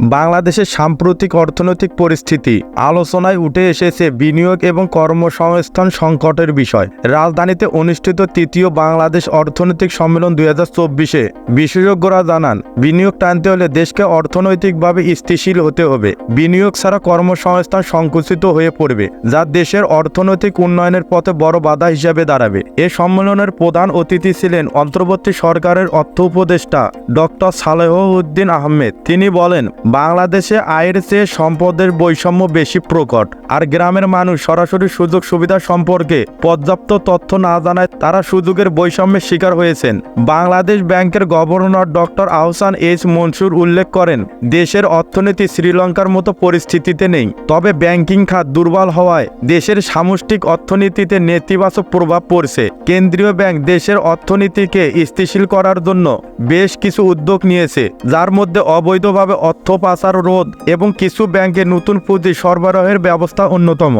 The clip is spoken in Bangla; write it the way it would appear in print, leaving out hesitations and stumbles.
বাংলাদেশের সাম্প্রতিক অর্থনৈতিক পরিস্থিতি আলোচনায় উঠে এসেছে বিনিয়োগ এবং কর্মসংস্থান সংকটের বিষয়। রাজধানীতে অনুষ্ঠিত তৃতীয় বাংলাদেশ অর্থনৈতিক সম্মেলন 2024-এ বিশেষজ্ঞরা জানান, বিনিয়োগ টানতে হলে দেশকে অর্থনৈতিকভাবে স্থিতিশীল হতে হবে। বিনিয়োগ ছাড়া কর্মসংস্থান সংকুচিত হয়ে পড়বে, যা দেশের অর্থনৈতিক উন্নয়নের পথে বড় বাধা হিসেবে দাঁড়াবে। এ সম্মেলনের প্রধান অতিথি ছিলেন অন্তর্বর্তী সরকারের অর্থ উপদেষ্টা ডক্টর সালেহউদ্দিন আহমেদ। তিনি বলেন, বাংলাদেশে আয়ের চেয়ে সম্পদের বৈষম্য বেশি প্রকট, আর গ্রামের মানুষ সরাসরি সুযোগ সুবিধা সম্পর্কে পর্যাপ্ত তথ্য না জানায় তারা সুযোগের বৈষম্যের শিকার হয়েছেন। বাংলাদেশ ব্যাংকের governor doctor Ahsan H Mansur উল্লেখ করেন, দেশের অর্থনীতি শ্রীলঙ্কার মতো পরিস্থিতিতে নেই, তবে ব্যাংকিং খাত দুর্বল হওয়ায় দেশের সামষ্টিক অর্থনীতিতে নেতিবাচক প্রভাব পড়ছে। কেন্দ্রীয় ব্যাংক দেশের অর্থনীতিকে স্থিতিশীল করার জন্য বেশ কিছু উদ্যোগ নিয়েছে, যার মধ্যে অবৈধভাবে অর্থ পাচার রোধ এবং কিছু ব্যাংকে নতুন পুঁজি সরবরাহের ব্যবস্থা অন্যতম।